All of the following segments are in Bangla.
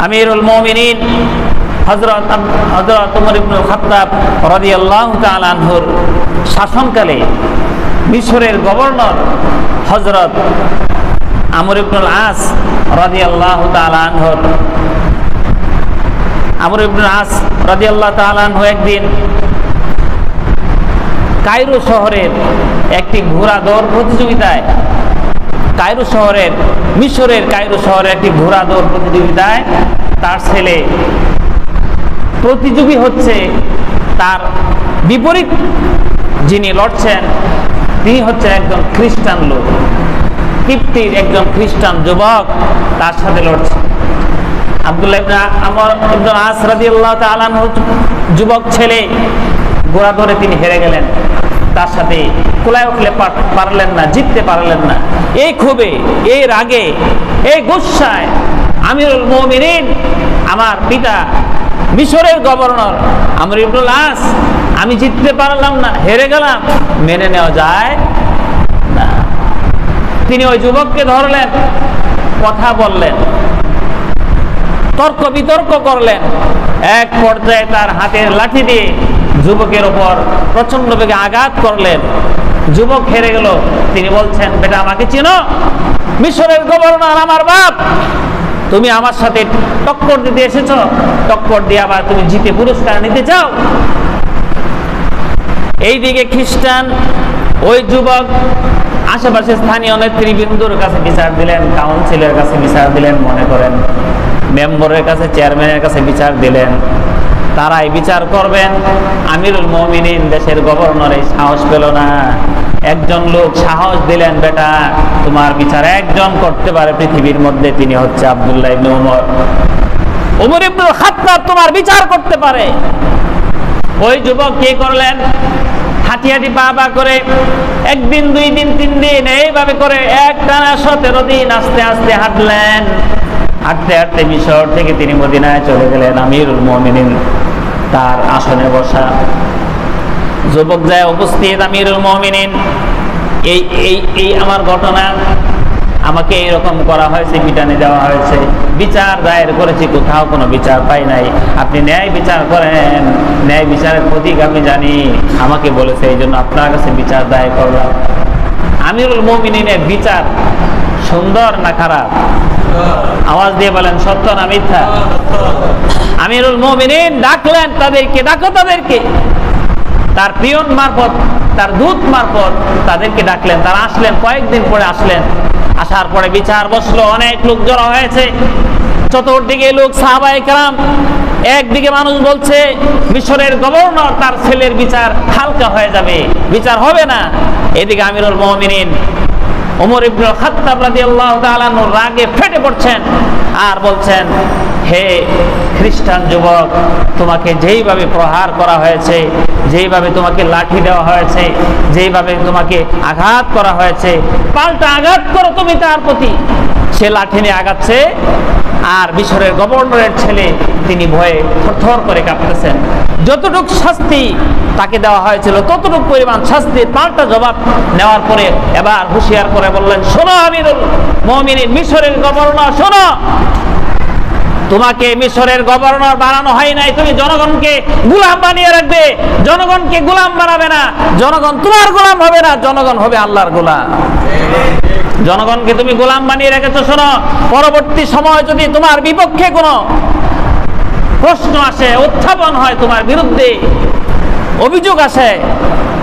আমিরুল মুমিনিন হযরত ওমর ইবনুল খাত্তাব রাদিয়াল্লাহু তাআলা আনহুর শাসনকালে মিশরের গভর্নর হযরত আমর ইবনুল আস রাদিয়াল্লাহু তাআলা আনহুর আমর ইবনুল আস রাদিয়াল্লাহু তাআলা আনহু একদিন কায়রো শহরের একটি ঘোড়া দৌড় প্রতিযোগিতায় মিশরের কায়রো শহরের একটি ঘোড়া দৌড় প্রতিযোগিতায় তার ছেলে প্রতিযোগী হচ্ছে। তার বিপরীত যিনি লড়ছেন তিনি হচ্ছে একজন খ্রিস্টান লোক, কিপ্তির একজন খ্রিস্টান যুবক তার সাথে লড়ছে। আব্দুল্লাহ ইবনে আমর ইবনে আস রাদিয়াল্লাহু তাআলা আনহু যুবক ছেলে ঘোড়া ধরে তিনি হেরে গেলেন, তার সাথে কুলায় উঠলে পারলেন না, জিততে পারলেন না। এই ক্ষোভে, এই রাগে, এই গুসায় আমিরুল মুমিনিন আমার পিতা মিশরের গভর্নর আমর ইবনুল আস, আমি জিততে পারলাম না, হেরে গেলাম, মেনে নেওয়া যায় না। তিনি ওই যুবককে ধরলেন, কথা বললেন, তর্ক বিতর্ক করলেন। এক পর্যায়ে তার হাতের লাঠি দিয়ে যুবকের ওপর প্রচন্ড বেগে আঘাত করলেন। যুবক হেরে গেল। তিনি বলছেন, বেটা আমাকে চিনো? মিশরের গভর্নর আমার বাপ, তুমি আমার সাথে টক্কর দিতে এসেছো, টক্কর দিয়ে আবার তুমি জিতে পুরস্কার নিতে চাও? এইদিকে খ্রিস্টান ওই যুবক আশেপাশে স্থানীয় নেতৃবৃন্দর কাছে বিচার দিলেন, কাউন্সিলের কাছে বিচার দিলেন, মনে করেন মেম্বারের কাছে, চেয়ারম্যানের কাছে বিচার দিলেন। তারাই বিচার করবেন। আমিরুল মুমিনিন দেশের গভর্নর এই সাহস পেল না। একজন লোক সাহস দিলেন, বেটা তোমার বিচার একজন করতে পারে পৃথিবীর মধ্যে, তিনি হচ্ছে আব্দুল্লাহ ইবনে ওমর ইবনুল খাত্তাব তোমার বিচার করতে পারে। ওই যুবক কি করলেন? হাঁটি হাঁটি পা পা করে একদিন, 2 দিন, 3 দিন এইভাবে করে একটানা 17 দিন আস্তে আস্তে হাঁটলেন। হাঁটতে হাঁটতে মিশর থেকে তিনি মদিনায় চলে গেলেন। আমিরুল মুমিনিন তার আসনে বসা, যুবক যায় উপস্থিত। আমিরুল মুমিনিন, এই আমার ঘটনা, আমাকে এইরকম করা হয়েছে, পিটানে দেওয়া হয়েছে, বিচার দায়ের করেছি, কোথাও কোনো বিচার পাই নাই। আপনি ন্যায় বিচার করেন, ন্যায় বিচারের প্রতীক আমি জানি, আমাকে বলেছে, এই জন্য আপনার কাছে বিচার দায়ের করলাম। আমিরুল মুমিনিনের বিচার সুন্দর না খারাপ? আওয়াজ দিয়ে বলেন, সত্য না মিথ্যা? আমিরুল মুমিনিন ডাকলেন তাদেরকে, ডাকো তাদেরকে। তার পিয়ন মারফত, তার দূত মারফত তাদেরকে ডাকলেন। তারা আসলেন, কয়েকদিন পরে আসলেন। আসার পরে বিচার বসলো। অনেক লোক জড়ো হয়েছে, চতুর্দিকে লোক, সাহাবায়ে কেরাম। একদিকে মানুষ বলছে মিশরের গভর্নর, তার ছেলের বিচার হালকা হয়ে যাবে, বিচার হবে না। এদিকে আমিরুল মুমিনিন ওমর ইবনুল খাত্তাব রাদিয়াল্লাহু তাআলা আনহু রাগে ফেটে পড়ছেন আর বলছেন, হে খ্রিস্টান যুবক, তোমাকে যেইভাবে প্রহার করা হয়েছে, যেইভাবে তোমাকে লাঠি দেওয়া হয়েছে, যেইভাবে তোমাকে আঘাত করা হয়েছে, পাল্টা আঘাত করো তুমি তার প্রতি। সে লাঠি নিয়ে আগাচ্ছে, আর মিশরের গভর্নরের ছেলে তিনি ভয়ে থরথর করে কাঁপতেছেন। যতটুকু শাস্তি তাকে দেওয়া হয়েছিল ততটুকু পরিমাণ শাস্তির পাল্টা জবাব নেওয়ার পরে এবার হুঁশিয়ার করে বললেন, শোনো আমিরুল মুমিনিন, মিশরের গভর্নর, শোনো, তোমাকে মিশরের গভর্নর বানানো হয় নাই, তুমি জনগণকে গোলাম বানিয়ে রাখবে, জনগণকে গোলাম বানাবে না, জনগণ তোমার গোলাম হবে না, জনগণ হবে আল্লাহর গোলাম। জনগণকে তুমি গোলাম বানিয়ে রেখেছো। শোনো, পরবর্তী সময় যদি তোমার বিপক্ষে কোনো প্রশ্ন আসে, উত্থাপন হয়, তোমার বিরুদ্ধে অভিযোগ আসে,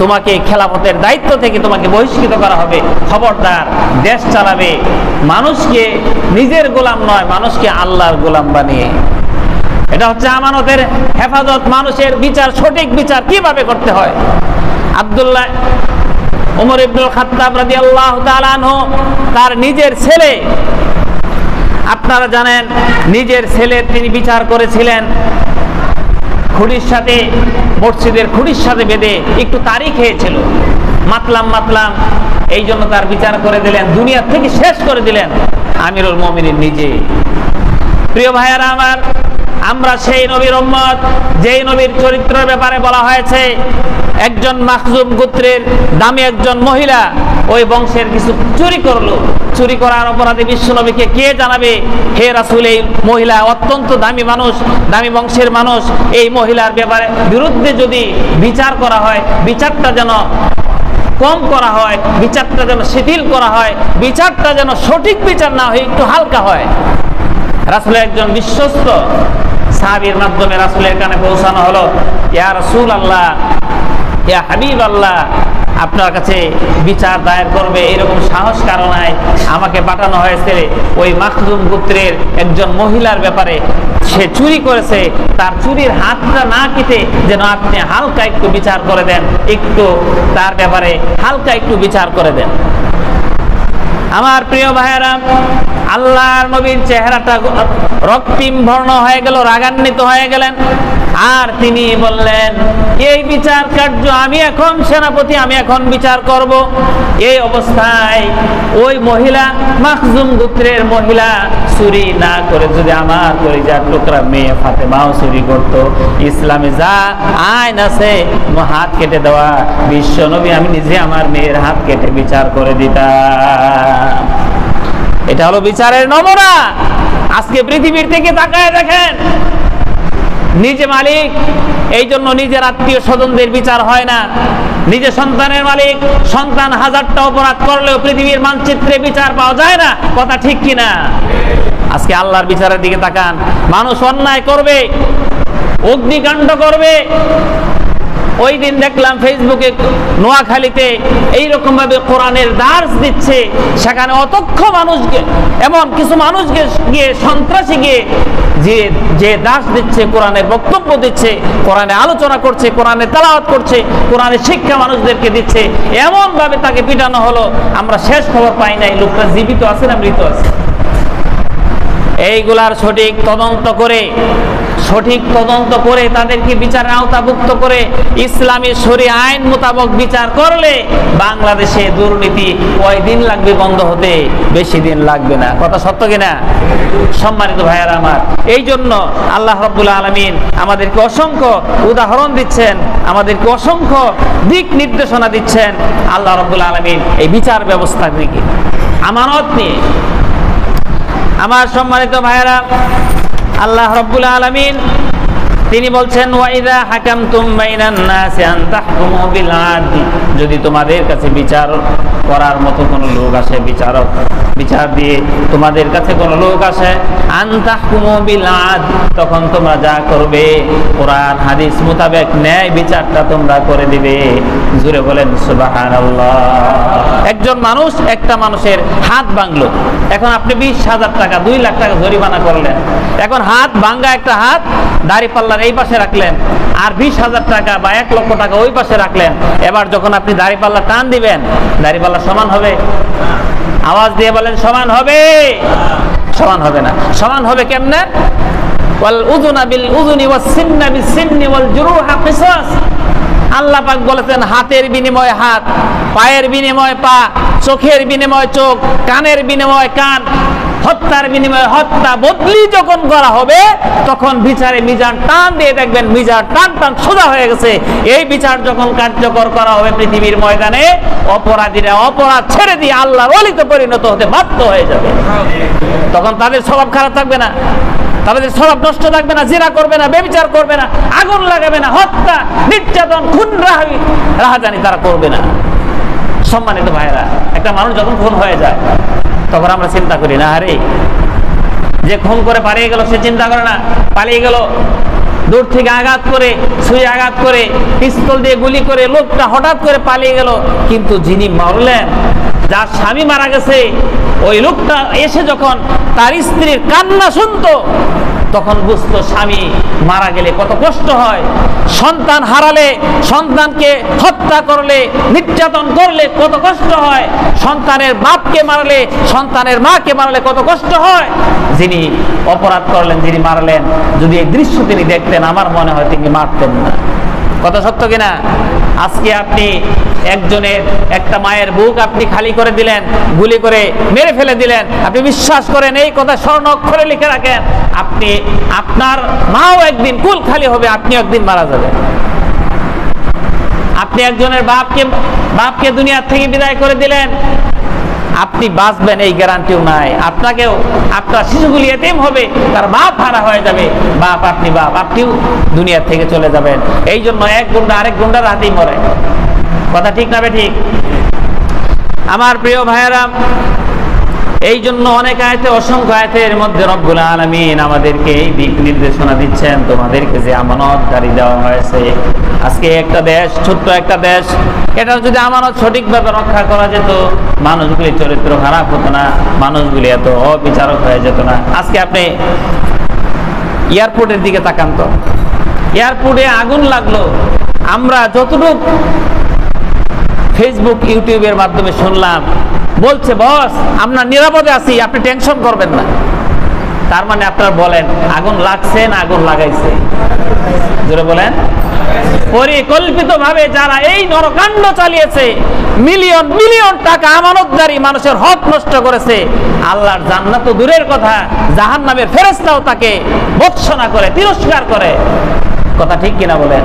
তোমাকে খেলাফতের দায়িত্ব থেকে তোমাকে বহিষ্কৃত করা হবে। খবরদার, দেশ চালাবে মানুষকে নিজের গোলাম নয়, মানুষকে আল্লাহর গোলাম বানিয়ে। এটা হচ্ছে আমানতের হেফাজত। মানুষের বিচার, সঠিক বিচার কিভাবে করতে হয়। আব্দুল্লাহ ওমর ইবনুল খাত্তাব রাদিয়াল্লাহু তাআলা আনহু তার নিজের ছেলে, আপনারা জানেন, নিজের ছেলের তিনি বিচার করেছিলেন খুঁড়ির সাথে, মসজিদের খুঁড়ির সাথে বেঁধে একটু তাড়ি খেয়েছিল, মাতলাম, এই জন্য তার বিচার করে দিলেন, দুনিয়া থেকে শেষ করে দিলেন আমিরুল মুমিনিন নিজে। প্রিয় ভাইয়ারা আমার, আমরা সেই নবীর উম্মত যেই নবীর চরিত্রের ব্যাপারে বলা হয়েছে একজন মাখজুম গোত্রের দামি একজন মহিলা ওই বংশের কিছু চুরি করলো, চুরি করার অপরাধে বিশ্বনবীকে কে জানাবে? হে রাসূল, এই মহিলা অত্যন্ত দামি মানুষ, দামি বংশের মানুষ, এই মহিলার ব্যাপারে বিরুদ্ধে যদি বিচার করা হয়, বিচারটা যেন কম করা হয়, বিচারটা যেন শিথিল করা হয়, বিচারটা যেন সঠিক বিচার না হয়, একটু হালকা হয়। রাসূলের একজন বিশ্বস্ত সাহাবীর মাধ্যমে রাসূলের কানে পৌঁছানো হলো, ইয়া রাসূলুল্লাহ, ইয়া হাবিবাল্লাহ, আপনার কাছে বিচার দায়ের করবে এরকম সাহস কারো নাই, আমাকে পাঠানো হয়েছে ওই মাখজুম গোত্রের একজন মহিলার ব্যাপারে, সে চুরি করেছে, তার চুরির হাতটা না কেটে যেন আপনি হালকা একটু বিচার করে দেন, একটু তার ব্যাপারে হালকা একটু বিচার করে দেন। আমার প্রিয় ভাইয়েরা, আল্লাহর নবীর চেহারাটা রক্তিম বর্ণ হয়ে গেল, রাগান্বিত হয়ে গেলেন, আর তিনি বললেন, এই বিচার কার্য আমি এখন সেনাপতি, আমি এখন বিচার করব। এই অবস্থায় ওই মহিলা, মাখজুম গোত্রের মহিলা, চুরি না করে যদি আমার কলিজার টুকরা মেয়ে ফাতেমাও চুরি করত, ইসলামে যা আইন আছে হাত কেটে দেওয়া, বিশ্ব নবী আমি নিজে আমার মেয়ের হাত কেটে বিচার করে দিতাম। এটা হলো বিচারের নমুনা। আজকে পৃথিবীর থেকে তাকায় দেখেন, নিজে মালিক, এই জন্য নিজের আত্মীয় স্বজনদের বিচার হয় না। নিজে সন্তানের মালিক, সন্তান হাজারটা অপরাধ করলেও পৃথিবীর মানচিত্রে বিচার পাওয়া যায় না। কথা ঠিক কিনা? আজকে আল্লাহর বিচারের দিকে তাকান, মানুষ অন্যায় করবে, অগ্নিকাণ্ড করবে। ওই দিন দেখলাম ফেসবুকে নোয়াখালীতে এইরকম ভাবে কোরআনের দার্স দিচ্ছে, সেখানে অতক্ষ মানুষকে, এমন কিছু মানুষকে গিয়ে সন্ত্রাসী গিয়ে যে দাস দিচ্ছে, কোরআনের বক্তব্য দিচ্ছে, কোরআনে আলোচনা করছে, কোরআনে তেলাওয়াত করছে, কোরআনের শিক্ষা মানুষদেরকে দিচ্ছে, এমন ভাবে তাকে পিটানো হলো, আমরা শেষ খবর পাই নাই লোকটা জীবিত আছে না মৃত আছে। এইগুলার সঠিক তদন্ত করে তাদেরকে বিচারের আওতাভুক্ত করে ইসলামী শরীয়ত আইন মোতাবেক বিচার করলে বাংলাদেশে দুর্নীতি কয়দিন লাগবে বন্ধ হতে? বেশি দিন লাগবে না। কথা সত্য কিনা? সম্মানিত ভাইয়েরা আমার, এই জন্য আল্লাহ রাব্বুল আলামিন আমাদেরকে অসংখ্য উদাহরণ দিচ্ছেন, আমাদেরকে অসংখ্য দিক নির্দেশনা দিচ্ছেন আল্লাহ রাব্বুল আলামিন এই বিচার ব্যবস্থা থেকে, আমানত নিয়ে। আমার সম্মানিত ভাইয়েরা, আল্লাহ রাব্বুল আলামিন তিনি বলছেন, ওয়াইদা হাকামতুম বাইনান নাসি আন তাহকুমু বিল আদল, যদি তোমাদের কাছে বিচার করার মতো কোনো লোক আসে, বিচারক, বিচার দিয়ে তোমাদের কাছে কোনো লোক আসে, আন তাহকুমু বিল আদল, তখন তোমরা যা করবে কোরআন হাদিস মোতাবেক ন্যায় বিচারটা তোমরা করে দিবে। জোরে বলেন সুবহানাল্লাহ। একজন মানুষ একটা মানুষের হাত ভাঙলো, এখন আপনি 20,000 টাকা 2 লাখ টাকা জরিমানা করলেন, এখন হাত ভাঙা একটা হাত দাড়িপাল্লার এই পাশে রাখলেন, আর 20,000 টাকা বা 1 লক্ষ টাকা ওই পাশে রাখলেন। এবার যখন আপনি দাড়িপাল্লা টান দিবেন, দাড়িপাল্লা সমান হবে? আওয়াজ দিয়ে বলেন, সমান হবে? সমান হবে না। সমান হবে কেমনে? ওয়াল উযুনা বিল উযুনি ওয়াস সিন্না বিস সিন্নি ওয়াল জুরুহা কিসাস। আল্লাহ পাক বলেছেন, হাতের বিনিময়ে হাত, পায়ের বিনিময়ে পা, চোখের বিনিময়ে চোখ, কানের বিনিময়ে কান, হত্যার বিনিময়ে হত্যা বদলি যখন করা হবে, তখন বিচারে মিজান টান দিয়ে দেখবেন মিজান টান টান সোজা হয়ে গেছে। এই বিচার যখন কার্যকর করা হবে পৃথিবীর ময়দানে, অপরাধীরা অপরাধ ছেড়ে দিয়ে আল্লাহর ওলিতে পরিণত হতে বাধ্য হয়ে যাবে। তখন তাদের স্বভাব খারাপ থাকবে না, তাদের স্বভাব নষ্ট থাকবে না, জিনা করবে না, ব্যভিচার করবে না, আগুন লাগাবে না, হত্যা, নির্যাতন, খুন, রাহাজানি তারা করবে না। সম্মানিত ভাইয়েরা, একটা মানুষ যখন খুন হয়ে যায় তখন আমরা চিন্তা করি না, আরে যে খুন করে পালিয়ে গেল সে চিন্তা করে না, পালিয়ে গেল, দূর থেকে আঘাত করে, ছুঁয়ে আঘাত করে, পিস্তল দিয়ে গুলি করে লোকটা হঠাৎ করে পালিয়ে গেল। কিন্তু যিনি মরলেন, যার স্বামী মারা গেছে, ওই লোকটা এসে যখন তার স্ত্রীর কান্না শুনতো, তখন বুঝতো স্বামী মারা গেলে কত কষ্ট হয়, সন্তান হারালে, সন্তানকে হত্যা করলে, নির্যাতন করলে কত কষ্ট হয়, সন্তানের বাপকে মারলে, সন্তানের মাকে মারলে কত কষ্ট হয়। যিনি অপরাধ করলেন, যিনি মারলেন, যদি এই দৃশ্য তিনি দেখতেন, আমার মনে হয় তিনি মারতেন না। কথা সত্য কিনা? আজকে আপনি একজনের, একটা মায়ের বুক আপনি খালি করে দিলেন, গুলি করে মেরে ফেলে দিলেন। আপনি বিশ্বাস করেন, এই কথা স্বর্ণ অক্ষরে লিখে রাখেন, আপনি, আপনার মাও একদিন কুল খালি হবে, আপনি একদিন মারা যাবেন। আপনি একজনের বাপকে দুনিয়া থেকে বিদায় করে দিলেন, আপনি বাঁচবেন এই গ্যারান্টিও নাই। আপনাকেও, আপনার শিশুগুলি এতিম হবে, তার বাপ হারা হয়ে যাবে, আপনিও দুনিয়া থেকে চলে যাবেন। এই জন্য এক গুন্ডা আরেক গুন্ডার হাতেই মরে। কথা ঠিক না ঠিক? আমার প্রিয় ভাইয়েরা, এই জন্য অনেক আয়াতে, অসংখ্য আয়াতের মধ্যে রব্বুল আলামিন আমাদেরকে এই দিক নির্দেশনা দিচ্ছেন, তোমাদেরকে যে আমানতদারি দেওয়া হয়েছে। আজকে একটা দেশ, ছোট্ট একটা দেশ, এটা যদি আমানত সঠিকভাবে রক্ষা করা যেত, মানুষগুলি চরিত্র খারাপ হতো না, মানুষগুলি এত অবিচারক হয়ে যেত না। আজকে আপনি এয়ারপোর্টের দিকে তাকান তো, এয়ারপোর্টে আগুন লাগলো, আমরা যতটুকু ফেসবুক, ইউটিউবের মাধ্যমে শুনলাম, বলছে বস আমরা নিরাপদে আছি, আপনি টেনশন করবেন না। তার মানে আপনারা বলেন, আগুন লাগছে না আগুন লাগাইছে? জোরে বলেন। পরিকল্পিতভাবে যারা এই নরকাণ্ড চালিয়েছে, মিলিয়ন মিলিয়ন টাকা আমানতদারি মানুষের হক নষ্ট করেছে, আল্লাহর জান্নাত তো দূরের কথা, জাহান্নামের ফেরেশতাও তাকে ভৎসনা করে, তিরস্কার করে। কথা ঠিক কিনা বলেন?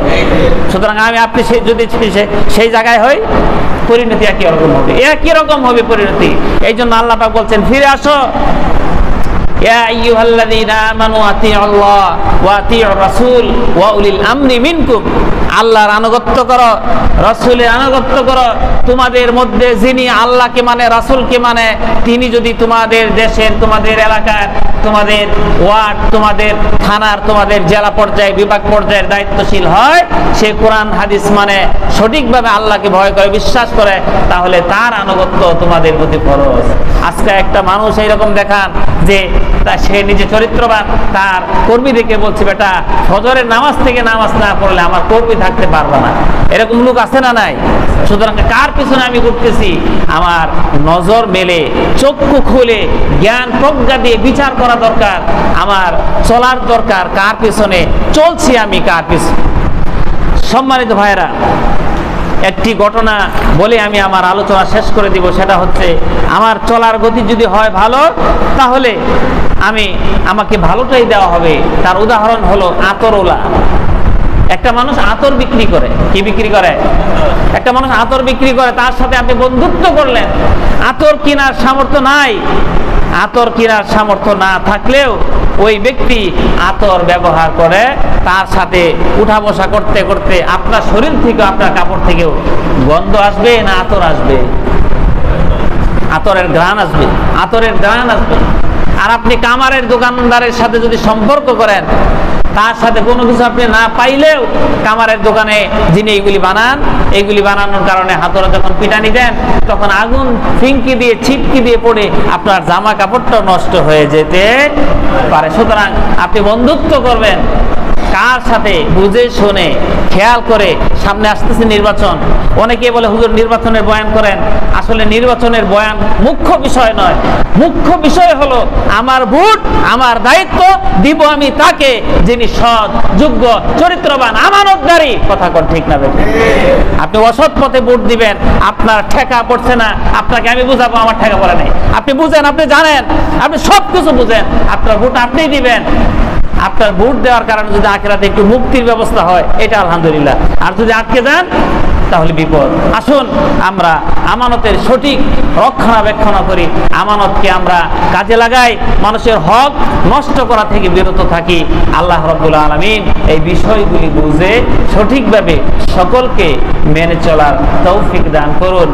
সুতরাং আমি আপনি যদি সেই জায়গায় হই, পরিণতি একই রকম হবে, একই রকম হবে পরিণতি। এই জন্য আল্লাহ পাক বলছেন, ফিরে আসো, ইয়া আইয়ুহাল্লাযীনা আমানু আতিউল্লাহ ওয়া আতিউর রাসূল ওয়া উলিল আমরি মিনকুম। আল্লাহর আনুগত্য করো, রাসূলের আনুগত্য করো। তোমাদের মধ্যে যিনি আল্লাহকে মানে, রাসূলকে মানে, তিনি যদি তোমাদের দেশের, তোমাদের এলাকার, তোমাদের ওয়ার্ড, তোমাদের থানার, তোমাদের জেলা পর্যায়ে, বিভাগ পর্যায়ের দায়িত্বশীল হয়, সে কোরআন হাদিস মানে, সঠিকভাবে আল্লাহকে ভয় করে, বিশ্বাস করে, তাহলে তার আনুগত্য তোমাদের প্রতি ফরজ। আজকে একটা মানুষ এইরকম দেখান যে সে নিজে চরিত্রবান, তার কর্মীদেরকে বলছে, বেটা ফজরের নামাজ থেকে নামাজ না পড়লে আমার কর্মী থাকতে পারবে না। এরকম লোক আছে না নাই? সুতরাং কার পিছনে আমি ঘুরতেছি? আমার নজর মেলে, চক্ষু খুলে, জ্ঞান প্রজ্ঞা দিয়ে বিচার করা দরকার। আমার চলার দরকার, কার পিছনে চলছি আমি, কার পিছনে। সম্মানিত ভাইরা, একটি ঘটনা বলে আমি আমার আলোচনা শেষ করে দিব। সেটা হচ্ছে, আমার চলার গতি যদি হয় ভালো, তাহলে আমাকে ভালোটাই দেওয়া হবে। তার উদাহরণ হলো আতরওয়ালা। একটা মানুষ আতর বিক্রি করে। কি বিক্রি করে? একটা মানুষ আতর বিক্রি করে, তার সাথে আপনি বন্ধুত্ব করলেন। আতর কেনার সামর্থ্য নাই, আতর কেনার সামর্থ্য না থাকলেও ওই ব্যক্তি আতর ব্যবহার করে, তার সাথে উঠা বসা করতে করতে আপনার শরীর থেকে, আপনার কাপড় থেকেও গন্ধ আসবে না আতর আসবে? আতরের ঘ্রাণ আসবে, আতরের ঘ্রাণ আসবে। আর আপনি কামারের দোকানদারের সাথে যদি সম্পর্ক করেন, তার সাথে কোনো কিছু আপনি না পাইলেও, কামারের দোকানে যিনি এইগুলি বানান, এইগুলি বানানোর কারণে হাতরা যখন পিটানি দেন, তখন আগুন ফিঙ্কি দিয়ে, ছিটকি দিয়ে পড়ে আপনার জামা কাপড়টাও নষ্ট হয়ে যেতে পারে। সুতরাং আপনি বন্ধুত্ব করবেন কার সাথে? বুঝে শুনে, খেয়াল করে। সামনে আসতেছে নির্বাচন, অনেকে বলে হুজুর নির্বাচনের বয়ান করেন। আসলে নির্বাচনের বয়ান মুখ্য বিষয় নয়। মুখ্য বিষয় হলো আমার ভোট, আমার দায়িত্ব দিব আমি তাকে যিনি সৎ, যোগ্য, চরিত্রবান, আমানতদারি। কথা কোন ঠিক না? আপনি অসৎ পথে ভোট দিবেন, আপনার ঠেকা পড়ছে না, আপনাকে আমি বুঝাবো আমার ঠেকা পড়ে নাই। আপনি বুঝেন, আপনি জানেন, আপনি সব কিছু বুঝেন, আপনার ভোট আপনিই দিবেন। আপনার ভোট দেওয়ার কারণে যদি আখিরাতে একটু মুক্তির ব্যবস্থা হয়, এটা আলহামদুলিল্লাহ। আর যদি আটকে যান, তাহলে বিপদ। আসুন আমরা আমানতের সঠিক রক্ষণাবেক্ষণ করি, আমানতকে আমরা কাজে লাগাই, মানুষের হক নষ্ট করা থেকে বিরত থাকি। আল্লাহ রাব্বুল আলামিন এই বিষয়গুলি বুঝে সঠিকভাবে সকলকে মেনে চলার তৌফিক দান করুন।